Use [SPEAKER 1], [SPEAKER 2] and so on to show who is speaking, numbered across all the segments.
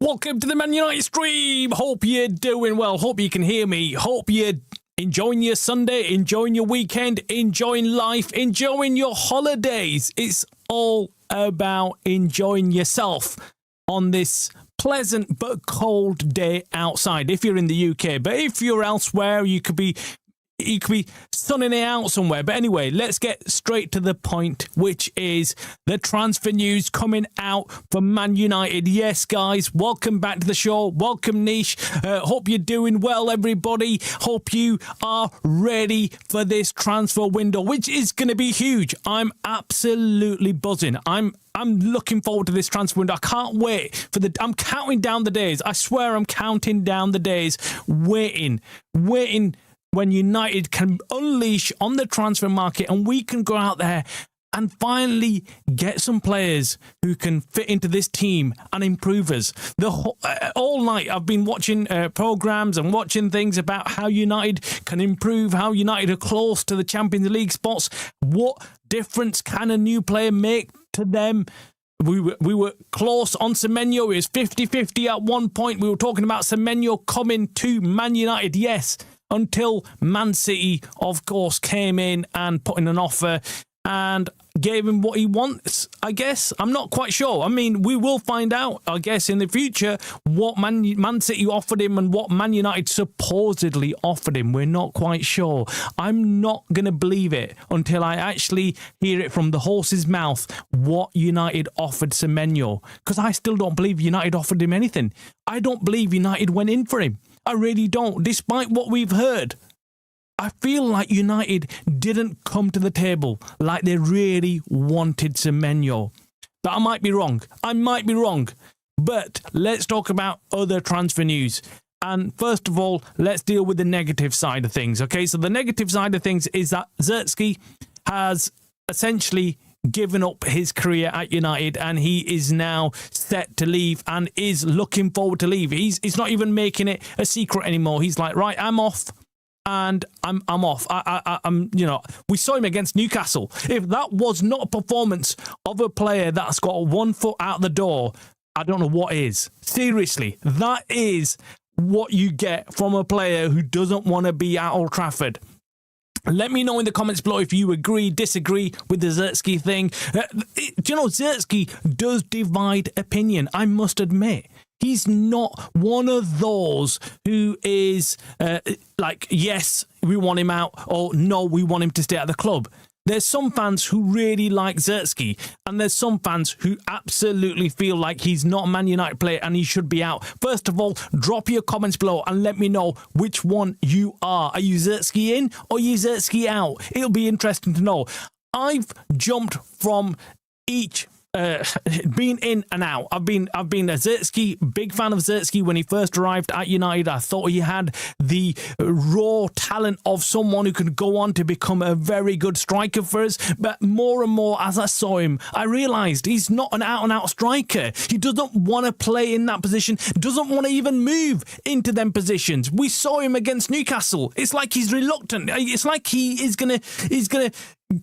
[SPEAKER 1] Welcome to the Man United stream. Hope you're doing well. Hope you can hear me. Hope you're enjoying your Sunday, enjoying your weekend, enjoying life, enjoying your holidays. It's all about enjoying yourself on this pleasant but cold day outside if you're in the UK. But if you're elsewhere, you could be sunning it out somewhere. But anyway, let's get straight to the point, which is the transfer news coming out from Man United. Yes, guys, welcome back to the show. Welcome, Niche. Hope you're doing well, everybody. Hope you are ready for this transfer window, which is going to be huge. I'm absolutely buzzing. I'm looking forward to this transfer window. I can't wait I'm counting down the days. I swear I'm counting down the days, waiting when United can unleash on the transfer market and we can go out there and finally get some players who can fit into this team and improve us. All night I've been watching programmes and watching things about how United can improve, how United are close to the Champions League spots. What difference can a new player make to them? We were close on Semenyo. It was 50-50 at one point. We were talking about Semenyo coming to Man United. Yes, until Man City, of course, came in and put in an offer and gave him what he wants, I guess. I'm not quite sure. I mean, we will find out, I guess, in the future what Man City offered him and what Man United supposedly offered him. We're not quite sure. I'm not going to believe it until I actually hear it from the horse's mouth what United offered Semenyo, because I still don't believe United offered him anything. I don't believe United went in for him. I really don't. Despite what we've heard, I feel like United didn't come to the table like they really wanted Semenyo. But I might be wrong. But let's talk about other transfer news. And first of all, let's deal with the negative side of things. Okay, so the negative side of things is that Zirkzee has essentially given up his career at United and he is now set to leave and is looking forward to leave. He's not even making it a secret anymore. He's like, right, I'm off. And I'm off. I'm, we saw him against Newcastle. If that was not a performance of a player that's got one foot out the door, I don't know what is. Seriously, that is what you get from a player who doesn't want to be at Old Trafford. Let me know in the comments below if you agree, disagree with the Zirkzee thing. Zirkzee does divide opinion, I must admit. He's not one of those who is like, yes, we want him out, or no, we want him to stay at the club. There's some fans who really like Zirkzee, and there's some fans who absolutely feel like he's not a Man United player and he should be out. First of all, drop your comments below and let me know which one you are. Are you Zirkzee in or are you Zirkzee out? It'll be interesting to know. I've jumped from each been in and out. I've been a Zirkzee, big fan of Zirkzee when he first arrived at United. I thought he had the raw talent of someone who could go on to become a very good striker for us. But more and more as I saw him, I realised he's not an out-and-out striker. He doesn't want to play in that position, doesn't want to even move into them positions. We saw him against Newcastle. It's like he's reluctant. It's like he's gonna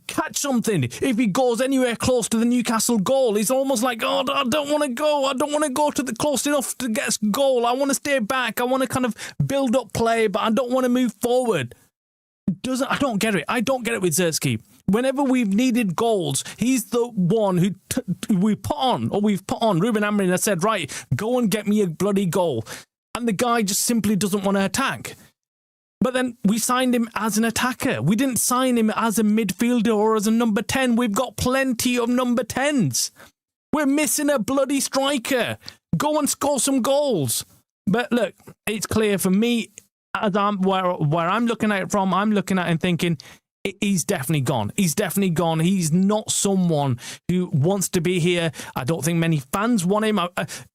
[SPEAKER 1] catch something if he goes anywhere close to the Newcastle goal. He's almost like, oh, I don't want to go. I don't want to go to the close enough to get a goal. I want to stay back. I want to kind of build up play, but I don't want to move forward. I don't get it. I don't get it with Zirkzee. Whenever we've needed goals, he's the one who we've put on Ruben Amorim and said, right, go and get me a bloody goal. And the guy just simply doesn't want to attack. But then we signed him as an attacker. We didn't sign him as a midfielder or as a number 10. We've got plenty of number 10s. We're missing a bloody striker. Go and score some goals. But look, it's clear for me, as where I'm looking at it from, I'm looking at it and thinking, he's definitely gone. He's definitely gone. He's not someone who wants to be here. I don't think many fans want him.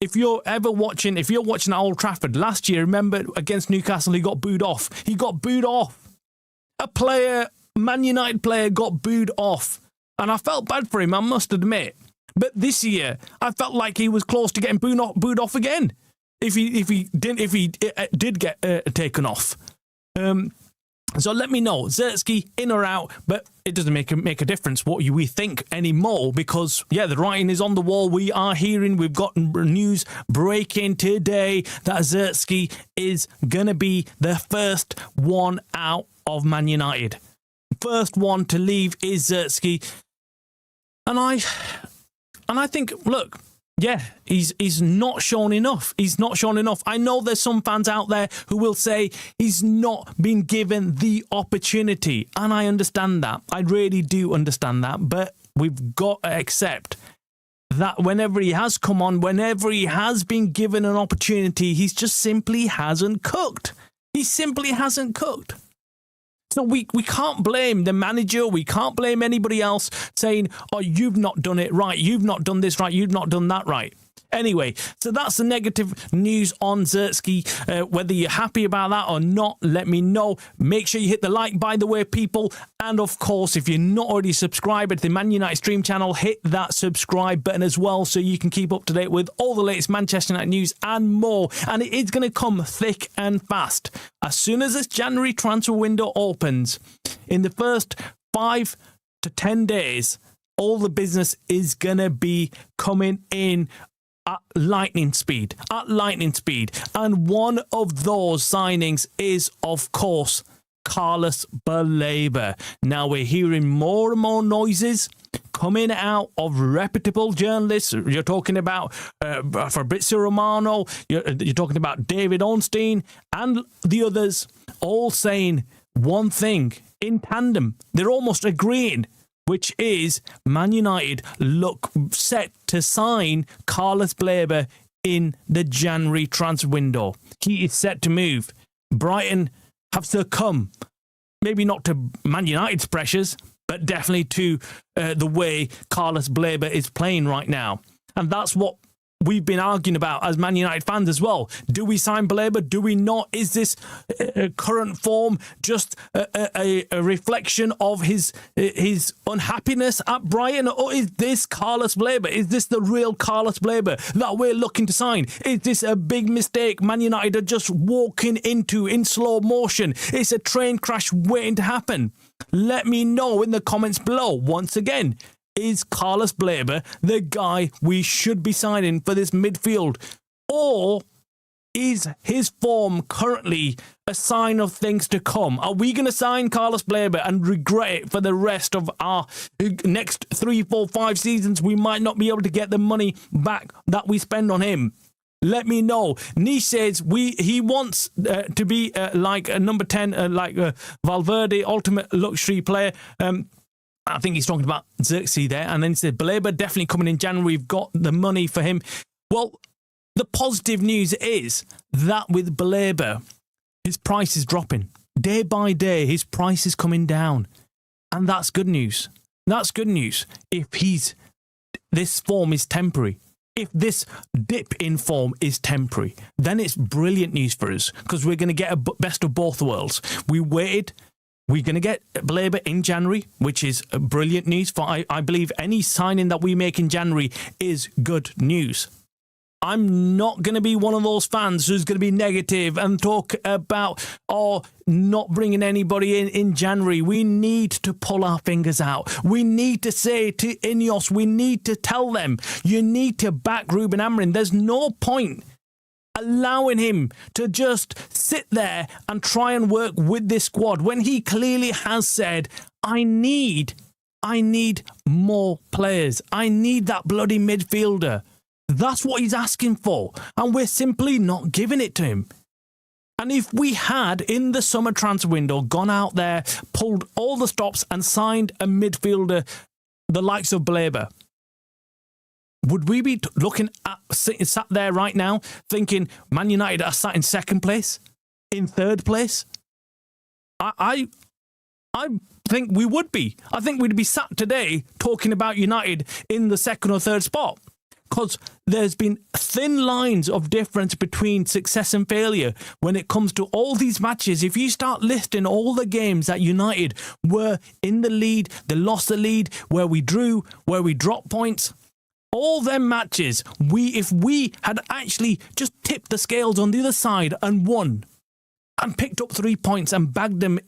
[SPEAKER 1] If you're watching at Old Trafford last year, remember against Newcastle, he got booed off. He got booed off. Man United player got booed off. And I felt bad for him, I must admit. But this year, I felt like he was close to getting booed off again. If he did get taken off. So let me know, Zirkzee in or out, but it doesn't make a difference what we think anymore because, yeah, the writing is on the wall. We've got news breaking today that Zirkzee is going to be the first one out of Man United. First one to leave is Zirkzee. And I think, look, yeah, he's not shown enough. He's not shown enough. I know there's some fans out there who will say he's not been given the opportunity. And I understand that. I really do understand that. But we've got to accept that whenever he has come on, whenever he has been given an opportunity, he's just simply hasn't cooked. He simply hasn't cooked. So we can't blame the manager. We can't blame anybody else saying, oh, you've not done it right. You've not done this right. You've not done that right. Anyway, so that's the negative news on Zirkzee. Whether you're happy about that or not, let me know. Make sure you hit the like, by the way, people. And of course, if you're not already subscribed to the Man United Stream channel, hit that subscribe button as well so you can keep up to date with all the latest Manchester United news and more. And it is going to come thick and fast. As soon as this January transfer window opens, in the first 5 to 10 days, all the business is going to be coming in at lightning speed. And one of those signings is, of course, Carlos Baleba. Now we're hearing more and more noises coming out of reputable journalists. You're talking about Fabrizio Romano, you're talking about David Ornstein and the others, all saying one thing in tandem. They're almost agreeing, which is Man United look set to sign Carlos Baleba in the January transfer window. He is set to move. Brighton have succumbed, maybe not to Man United's pressures, but definitely to the way Carlos Baleba is playing right now. And that's what we've been arguing about as Man United fans as well. Do we sign Baleba? Do we not? Is this current form just a reflection of his unhappiness at Brighton? Or is this Carlos Baleba? Is this the real Carlos Baleba that we're looking to sign? Is this a big mistake Man United are just walking into in slow motion? It's a train crash waiting to happen. Let me know in the comments below. Once again, is Carlos Baleba the guy we should be signing for this midfield? Or is his form currently a sign of things to come? Are we going to sign Carlos Baleba and regret it for the rest of our next 3, 4, 5 seasons? We might not be able to get the money back that we spend on him. Let me know. Nish says he wants to be like a number 10, like Valverde, ultimate luxury player. I think he's talking about Zirkzee there. And then he said, Baleba definitely coming in January. We've got the money for him. Well, the positive news is that with Baleba, his price is dropping. Day by day, his price is coming down. And that's good news. That's good news. If this form is temporary. If this dip in form is temporary, then it's brilliant news for us because we're going to get a best of both worlds. We waited. We're going to get Baleba in January, which is brilliant news. For I believe any signing that we make in January is good news. I'm not going to be one of those fans who's going to be negative and talk about, not bringing anybody in January. We need to pull our fingers out. We need to say to Ineos, we need to tell them, you need to back Ruben Amorim. There's no point allowing him to just sit there and try and work with this squad when he clearly has said, I need more players. I need that bloody midfielder. That's what he's asking for. And we're simply not giving it to him. And if we had, in the summer transfer window, gone out there, pulled all the stops and signed a midfielder, the likes of Baleba, would we be looking at sat there right now thinking Man United are sat in second place, in third place? I think we would be. I think we'd be sat today talking about United in the second or third spot. Because there's been thin lines of difference between success and failure when it comes to all these matches. If you start listing all the games that United were in the lead, they lost the lead, where we drew, where we dropped points, all them matches, if we had actually just tipped the scales on the other side and won and picked up 3 points and bagged them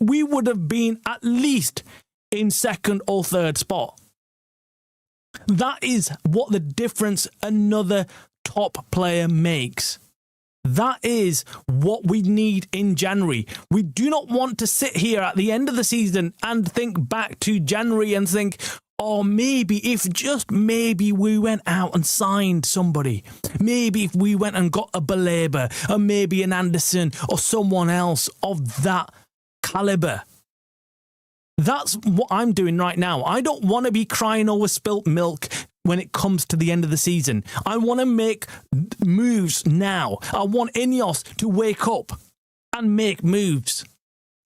[SPEAKER 1] we would have been at least in second or third spot. That is what the difference another top player makes. That is what we need in January. We do not want to sit here at the end of the season and think back to January and think, oh, maybe if just maybe we went out and signed somebody. Maybe if we went and got a Baleba or maybe an Anderson or someone else of that caliber. That's what I'm doing right now. I don't want to be crying over spilt milk when it comes to the end of the season. I want to make moves now. I want Ineos to wake up and make moves.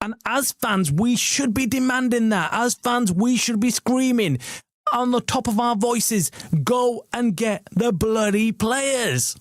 [SPEAKER 1] And as fans, we should be demanding that. As fans, we should be screaming on the top of our voices, go and get the bloody players.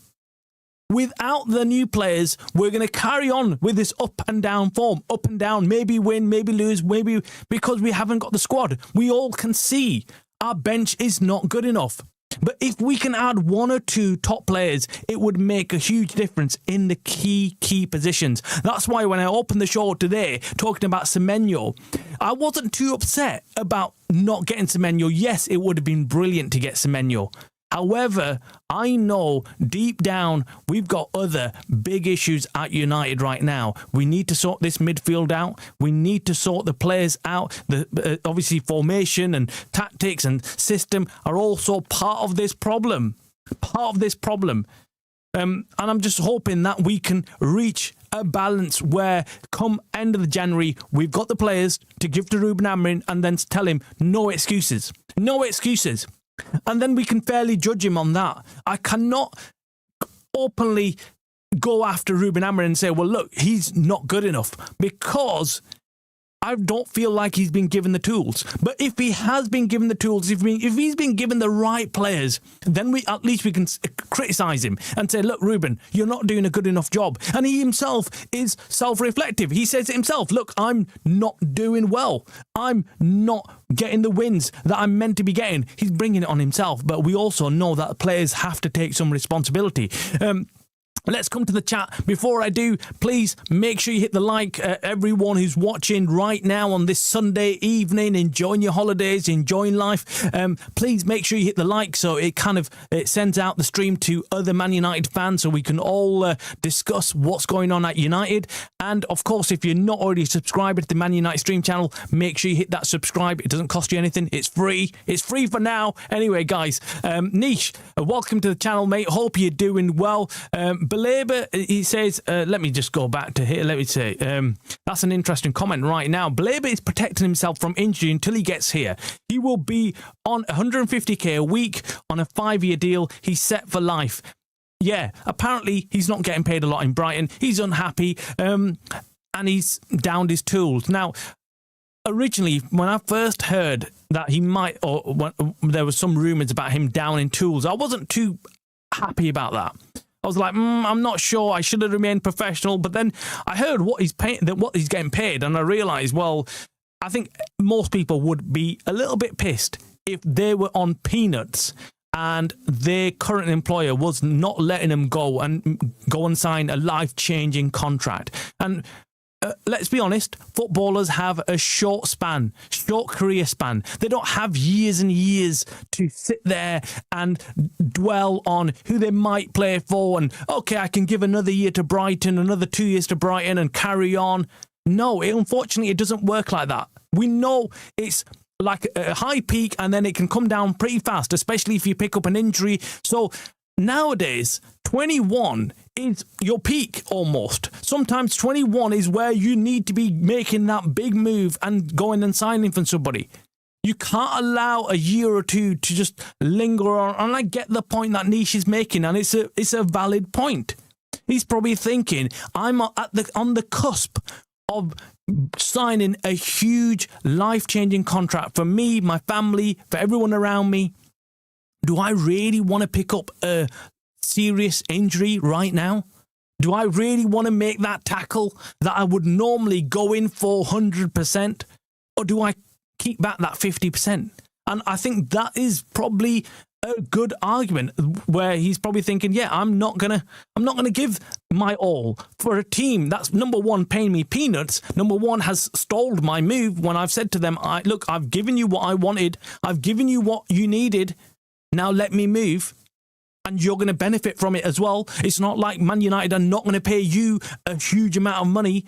[SPEAKER 1] Without the new players, we're going to carry on with this up and down form. Up and down, maybe win, maybe lose, maybe because we haven't got the squad. We all can see our bench is not good enough. But if we can add one or two top players, it would make a huge difference in the key positions. That's why when I opened the show today, talking about Semenyo, I wasn't too upset about not getting Semenyo. Yes, it would have been brilliant to get Semenyo. However, I know deep down we've got other big issues at United right now. We need to sort this midfield out. We need to sort the players out. Obviously, formation and tactics and system are also part of this problem. And I'm just hoping that we can reach a balance where come end of January, we've got the players to give to Ruben Amorim and then tell him no excuses. No excuses. And then we can fairly judge him on that. I cannot openly go after Ruben Amorim and say, well, look, he's not good enough, because I don't feel like he's been given the tools. But if he has been given the tools, if he's been given the right players, then at least we can criticise him and say, look, Ruben, you're not doing a good enough job. And he himself is self-reflective. He says it himself, look, I'm not doing well. I'm not getting the wins that I'm meant to be getting. He's bringing it on himself. But we also know that players have to take some responsibility. Let's come to the chat. Before I do, please make sure you hit the like. Everyone who's watching right now on this Sunday evening, enjoying your holidays, enjoying life, please make sure you hit the like so it sends out the stream to other Man United fans so we can all discuss what's going on at United. And of course, if you're not already subscribed to the Man United stream channel, make sure you hit that subscribe. It doesn't cost you anything. It's free. It's free for now. Anyway, guys, Nish, welcome to the channel, mate. Hope you're doing well. Baleba, he says, let me just go back to here. Let me say, that's an interesting comment right now. Baleba is protecting himself from injury until he gets here. He will be on 150k a week on a 5-year deal. He's set for life. Yeah, apparently he's not getting paid a lot in Brighton. He's unhappy, and he's downed his tools. Now, originally, when I first heard that he might, or when there was some rumours about him downing tools, I wasn't too happy about that. I was like, I'm not sure. I should have remained professional. But then I heard what he's getting paid, and I realised, well, I think most people would be a little bit pissed if they were on peanuts and their current employer was not letting them go and sign a life-changing contract. And let's be honest, footballers have a short career span. They don't have years and years to sit there and dwell on who they might play for and, okay, I can give another year to Brighton, another 2 years to Brighton and carry on. No, unfortunately, it doesn't work like that. We know it's like a high peak and then it can come down pretty fast, especially if you pick up an injury. So nowadays, 21 is your peak almost. Sometimes 21 is where you need to be making that big move and going and signing for somebody. You can't allow a year or two to just linger on. And I get the point that Nish is making, and it's a valid point. He's probably thinking, I'm on the cusp of signing a huge life-changing contract for me, my family, for everyone around me. Do I really want to pick up a serious injury right now? Do I really want to make that tackle that I would normally go in for 100%? Or do I keep back that 50%? And I think that is probably a good argument where he's probably thinking, yeah, I'm not gonna give my all for a team that's, number one, paying me peanuts. Number one, has stalled my move when I've said to them, look, I've given you what I wanted. I've given you what you needed. Now let me move. And you're going to benefit from it as well. It's not like Man United are not going to pay you a huge amount of money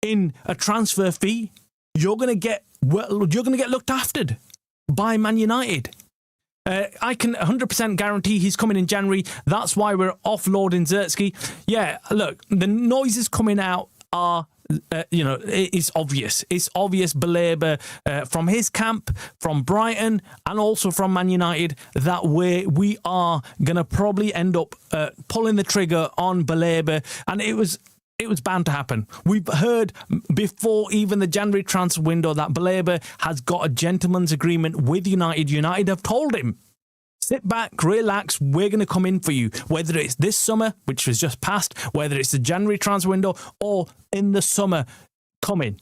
[SPEAKER 1] in a transfer fee. You're going to get looked after by Man United. I can 100% guarantee he's coming in January. That's why we're offloading Zirkzee. Yeah, look, the noises coming out are, it's obvious. It's obvious, Baleba, from his camp, from Brighton, and also from Man United, that we are going to probably end up pulling the trigger on Baleba. And it was bound to happen. We've heard before even the January transfer window that Baleba has got a gentleman's agreement with United. United have told him, sit back, relax, we're going to come in for you. Whether it's this summer, which was just passed, whether it's the January transfer window, or in the summer coming.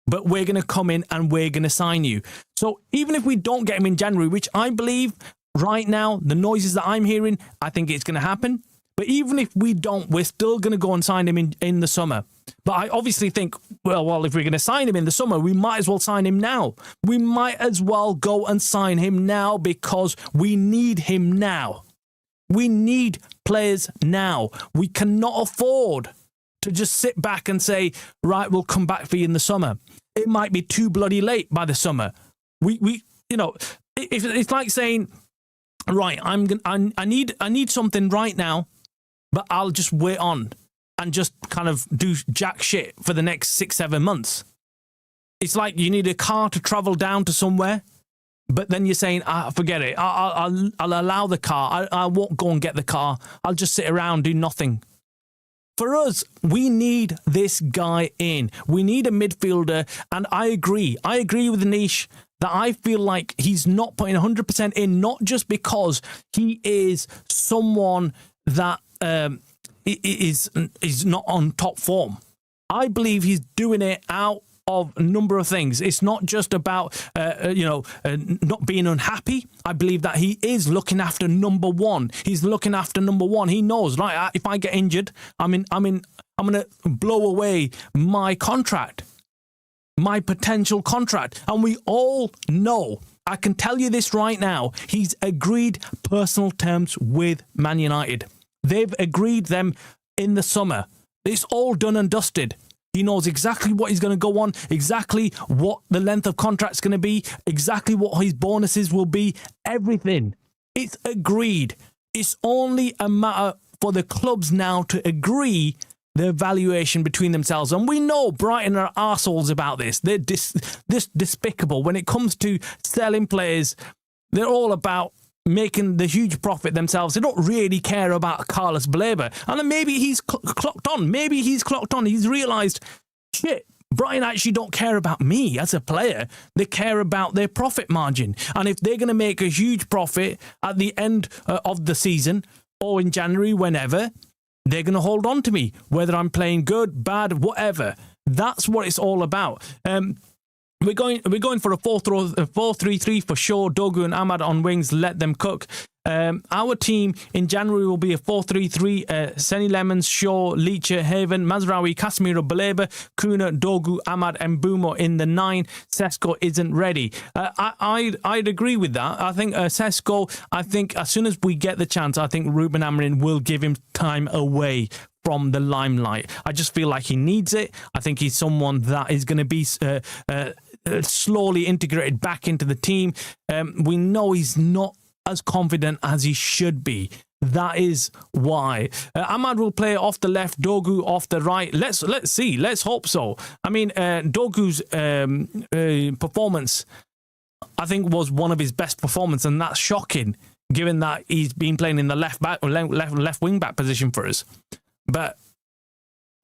[SPEAKER 1] But we're going to come in and we're going to sign you. So even if we don't get him in January, which I believe right now, the noises that I'm hearing, I think it's going to happen. But even if we don't, we're still going to go and sign him in the summer. But I obviously think, well, if we're going to sign him in the summer, we might as well sign him now. We might as well go and sign him now because we need him now. We need players now. We cannot afford to just sit back and say, right, we'll come back for you in the summer. It might be too bloody late by the summer. It's like saying, right, I need something right now, but I'll just wait on and just kind of do jack shit for the next 6-7 months. It's like you need a car to travel down to somewhere, but then you're saying, forget it. I'll allow the car. I won't go and get the car. I'll just sit around, do nothing. For us, we need this guy in. We need a midfielder, and I agree. I agree with Nish that I feel like he's not putting 100% in, not just because he is someone that is not on top form. I believe he's doing it out of a number of things. It's not just about not being unhappy. I believe that he is looking after number one. He's looking after number one. He knows, right? If I get injured, I'm going to blow away my contract, my potential contract, and we all know. I can tell you this right now. He's agreed personal terms with Man United. They've agreed them in the summer. It's all done and dusted. He knows exactly what he's going to go on, exactly what the length of contract's going to be, exactly what his bonuses will be, everything. It's agreed. It's only a matter for the clubs now to agree their valuation between themselves. And we know Brighton are arseholes about this. They're this despicable. When it comes to selling players, they're all about making the huge profit themselves. They don't really care about Carlos Baleba. And then maybe he's clocked on. Maybe he's clocked on. He's realised, shit, Brighton actually don't care about me as a player. They care about their profit margin. And if they're going to make a huge profit at the end of the season or in January, whenever, they're going to hold on to me, whether I'm playing good, bad, whatever. That's what it's all about. We're going for a 4-3-3 for sure. Dogu and Ahmad on wings, let them cook. Our team in January will be a 4-3-3. Senny Lemons, Shaw, Leacher, Haven, Mazraoui, Casemiro, Baleba, Kuna, Dogu, Ahmad, and Mbeumo in the 9. Sesko isn't ready. I'd agree with that. I think Sesko, as soon as we get the chance, I think Ruben Amorim will give him time away from the limelight. I just feel like he needs it. I think he's someone that is going to be slowly integrated back into the team. We know he's not as confident as he should be. That is why. Ahmad will play off the left, Dogu off the right. Let's see. Let's hope so. I mean, Dogu's performance, I think, was one of his best performances, and that's shocking, given that he's been playing in the left wing back position for us. But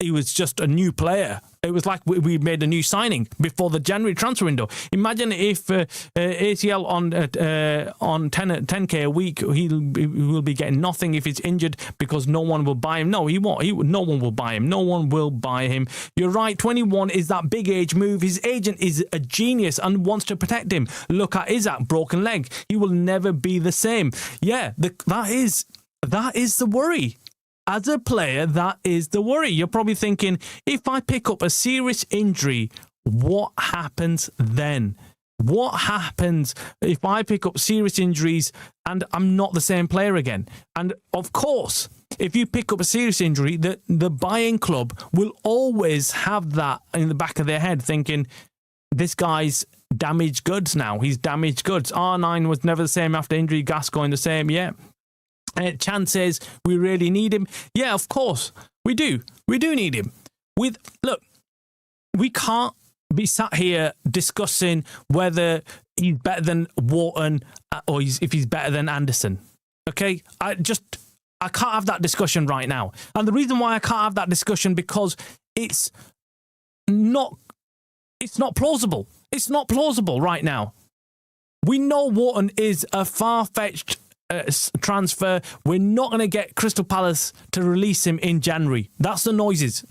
[SPEAKER 1] he was just a new player. It was like we made a new signing before the January transfer window. Imagine if ACL on 10K a week, he will be getting nothing if he's injured because no one will buy him. No, he won't. No one will buy him. No one will buy him. You're right. 21 is that big age move. His agent is a genius and wants to protect him. Look at Isaac, broken leg. He will never be the same. Yeah, that is the worry. As a player, that is the worry. You're probably thinking, if I pick up a serious injury, what happens then? What happens if I pick up serious injuries and I'm not the same player again? And of course, if you pick up a serious injury, the buying club will always have that in the back of their head, thinking, this guy's damaged goods now. He's damaged goods. R9 was never the same after injury. Gascoigne the same, yeah. Chan says we really need him. Yeah, of course we do. We do need him. Look, we can't be sat here discussing whether he's better than Wharton or if he's better than Anderson. Okay, I can't have that discussion right now. And the reason why I can't have that discussion because it's not plausible. It's not plausible right now. We know Wharton is a far-fetched transfer. We're not going to get Crystal Palace to release him in January. That's the noises.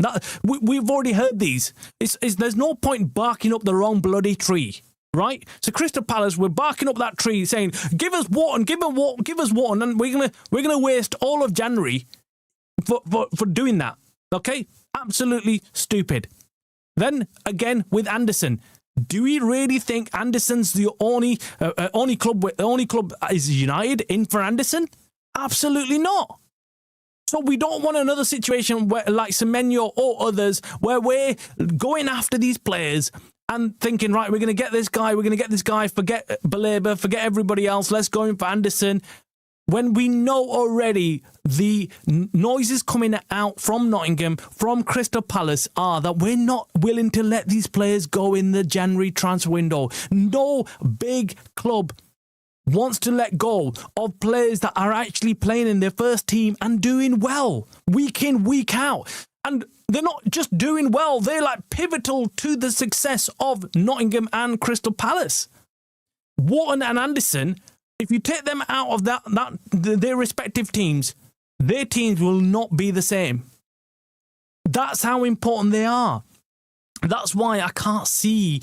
[SPEAKER 1] We've already heard these. There's no point barking up the wrong bloody tree, right? So Crystal Palace, we're barking up that tree saying, give us Wharton, give us Wharton, and we're gonna waste all of January for doing that. Okay? Absolutely stupid. Then again with Anderson. Do we really think Anderson's the only club is United in for Anderson? Absolutely not. So we don't want another situation where, like Semenyo or others, where we're going after these players and thinking, right, we're going to get this guy, forget Baleba, forget everybody else, let's go in for Anderson. When we know already the noises coming out from Nottingham, from Crystal Palace are that we're not willing to let these players go in the January transfer window. No big club wants to let go of players that are actually playing in their first team and doing well, week in, week out. And they're not just doing well, they're like pivotal to the success of Nottingham and Crystal Palace. Wharton and Anderson, if you take them out of their respective teams, their teams will not be the same. That's how important they are. That's why I can't see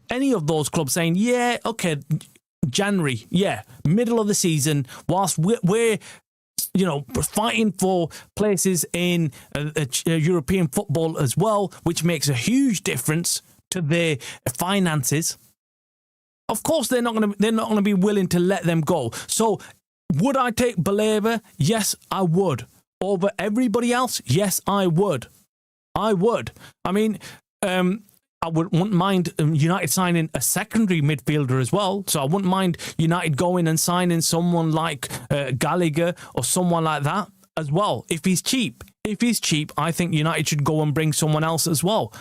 [SPEAKER 1] any of those clubs saying, yeah, okay, January, yeah, middle of the season, whilst we're fighting for places in European football as well, which makes a huge difference to their finances. Of course, they're not going to be willing to let them go. So, would I take Baleba? Yes, I would. Over everybody else? Yes, I would. I mean, I wouldn't mind United signing a secondary midfielder as well. So I wouldn't mind United going and signing someone like Gallagher or someone like that as well. If he's cheap, I think United should go and bring someone else as well.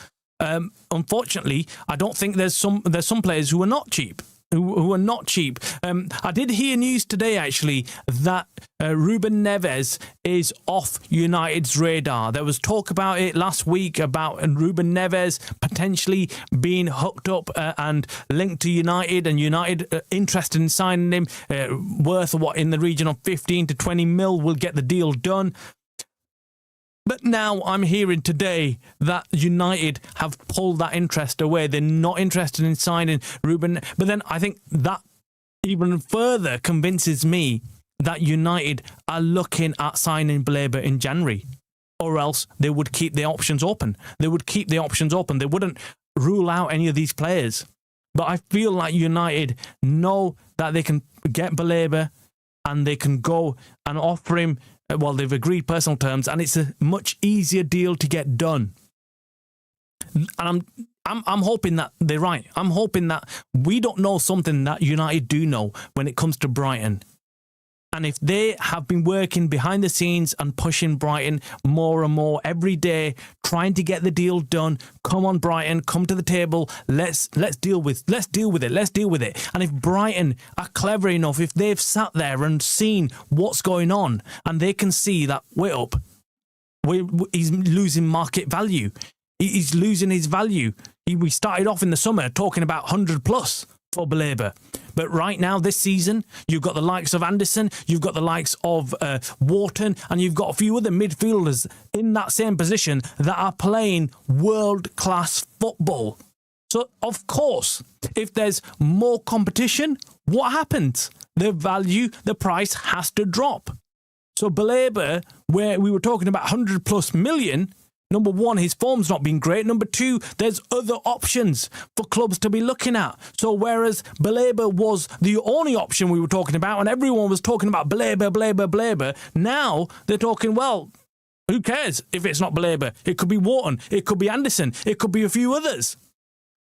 [SPEAKER 1] Unfortunately, I don't think there's some players who are not cheap. Who are not cheap. I did hear news today, actually, that Ruben Neves is off United's radar. There was talk about it last week about Ruben Neves potentially being hooked up and linked to United, and United interested in signing him, worth in the region of 15 to 20 mil will get the deal done. But now I'm hearing today that United have pulled that interest away. They're not interested in signing Ruben. But then I think that even further convinces me that United are looking at signing Baleba in January. Or else they would keep the options open. They wouldn't rule out any of these players. But I feel like United know that they can get Baleba and they can go and offer him. Well, they've agreed personal terms, and it's a much easier deal to get done. And I'm hoping that they're right. I'm hoping that we don't know something that United do know when it comes to Brighton. And if they have been working behind the scenes and pushing Brighton more and more every day, trying to get the deal done, come on Brighton, come to the table, let's deal with it. And if Brighton are clever enough, if they've sat there and seen what's going on, and they can see that, wait up, he's losing market value. He's losing his value. We started off in the summer talking about 100 plus for Baleba. But right now, this season, you've got the likes of Anderson, you've got the likes of Wharton, and you've got a few other midfielders in that same position that are playing world-class football. So, of course, if there's more competition, what happens? The value, the price has to drop. So Baleba, where we were talking about 100 plus million, number one, his form's not been great. Number two, there's other options for clubs to be looking at. So whereas Baleba was the only option we were talking about and everyone was talking about Baleba, now they're talking, well, who cares if it's not Baleba? It could be Wharton, it could be Anderson, it could be a few others.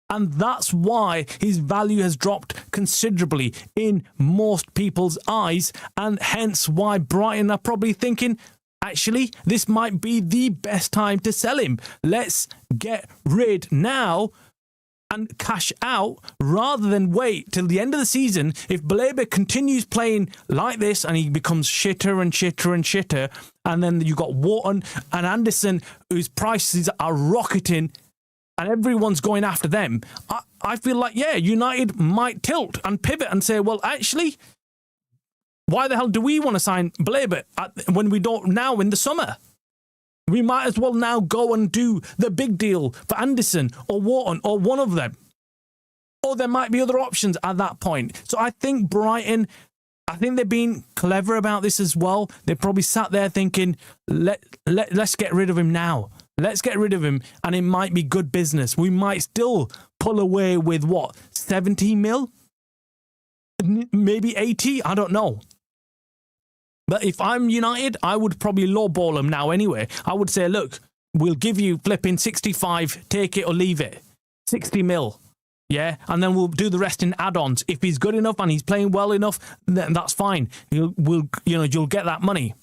[SPEAKER 1] And that's why his value has dropped considerably in most people's eyes, and hence why Brighton are probably thinking, actually, this might be the best time to sell him. Let's get rid now and cash out rather than wait till the end of the season. If Baleba continues playing like this and he becomes shitter and shitter and shitter, and then you've got Wharton and Anderson whose prices are rocketing, and everyone's going after them, I feel like, yeah, United might tilt and pivot and say, well, actually, why the hell do we want to sign Baleba when we don't now in the summer? We might as well now go and do the big deal for Anderson or Wharton or one of them. Or there might be other options at that point. So I think Brighton, I think they're being clever about this as well. They probably sat there thinking, let's get rid of him now. Let's get rid of him, and it might be good business. We might still pull away with, 70 mil? Maybe 80? I don't know. But if I'm United, I would probably lowball him now anyway. I would say, look, we'll give you flipping 65, take it or leave it. 60 mil. Yeah, and then we'll do the rest in add-ons. If he's good enough and he's playing well enough, then that's fine. You'll get that money.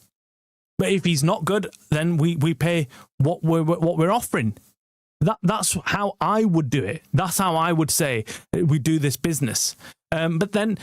[SPEAKER 1] But if he's not good, then we pay what we're offering. That's how I would do it. That's how I would say we do this business. But then,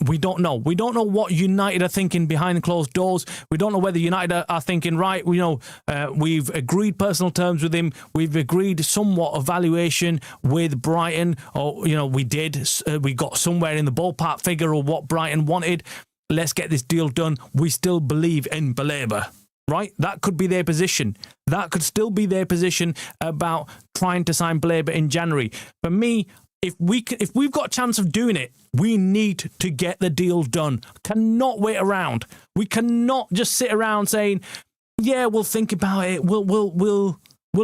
[SPEAKER 1] we don't know. We don't know what United are thinking behind closed doors. We don't know whether United are thinking, right, we've agreed personal terms with him. We've agreed somewhat of valuation with Brighton. Or, we got somewhere in the ballpark figure of what Brighton wanted. Let's get this deal done. We still believe in Baleba, right? That could be their position. That could still be their position about trying to sign Baleba in January. For me, if we've got a chance of doing it, we need to get the deal done. Cannot wait around. We cannot just sit around saying, yeah, we'll think about it. We'll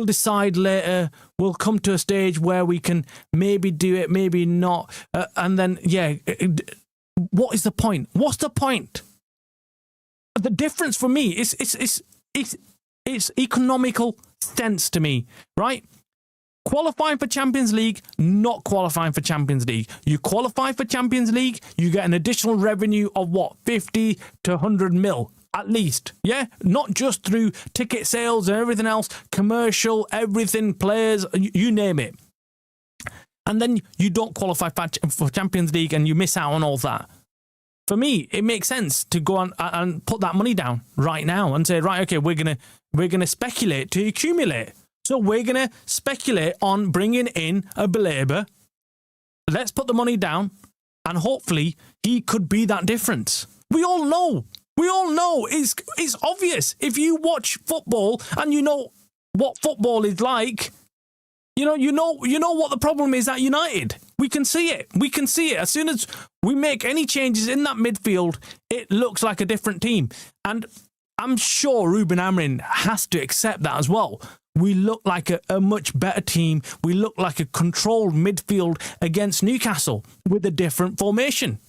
[SPEAKER 1] decide later. We'll come to a stage where we can maybe do it, maybe not. And then, what is the point? What's the point? The difference for me is it's economical sense to me, right? Qualifying for Champions League, not qualifying for Champions League. You qualify for Champions League, you get an additional revenue of 50 to 100 mil at least. Yeah, not just through ticket sales and everything else, commercial, everything, players, you name it. And then you don't qualify for Champions League and you miss out on all that. For me, it makes sense to go on and put that money down right now and say, right, okay, we're gonna speculate to accumulate. So we're gonna speculate on bringing in a Baleba. Let's put the money down, and hopefully he could be that difference. We all know. It's obvious. If you watch football and you know what football is like, you know what the problem is at United. We can see it. As soon as we make any changes in that midfield, it looks like a different team. And I'm sure Ruben Amorim has to accept that as well. We look like a much better team. We look like a controlled midfield against Newcastle with a different formation.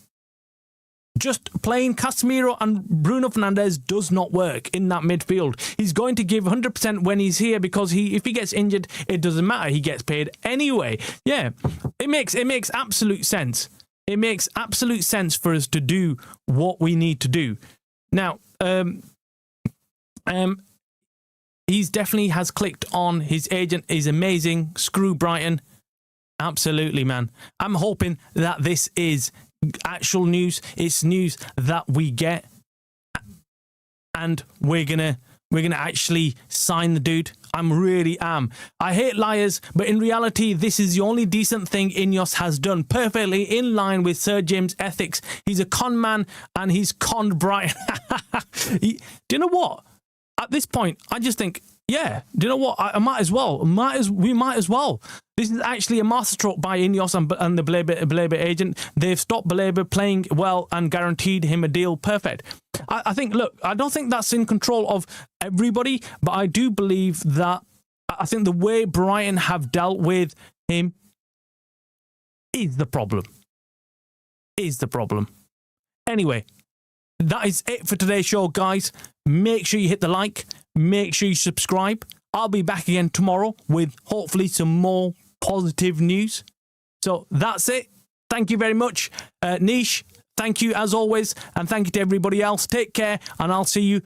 [SPEAKER 1] Just playing Casemiro and Bruno Fernandes does not work in that midfield. He's going to give 100% when he's here because if he gets injured, it doesn't matter. He gets paid anyway. Yeah, it makes absolute sense. It makes absolute sense for us to do what we need to do. Now, he's definitely has clicked on his agent. Is amazing. Screw Brighton. Absolutely, man. I'm hoping that this is actual news. It's news that we get, and we're gonna we're going to actually sign the dude. Really am. I hate liars, but in reality, this is the only decent thing Ineos has done, perfectly in line with Sir Jim's ethics. He's a con man, and he's conned Brighton. Do you know what? At this point, I just think, yeah, do you know what? I might as well. We might as well. This is actually a masterstroke by Ineos and the Baleba agent. They've stopped Baleba playing well and guaranteed him a deal. Perfect. I think, look, I don't think that's in control of everybody, but I do believe that I think the way Brighton have dealt with him is the problem. Anyway, that is it for today's show, guys. Make sure you hit the like. Make sure you subscribe. I'll be back again tomorrow with hopefully some more positive news. So that's it. Thank you very much. Nish, thank you as always. And thank you to everybody else. Take care. And I'll see you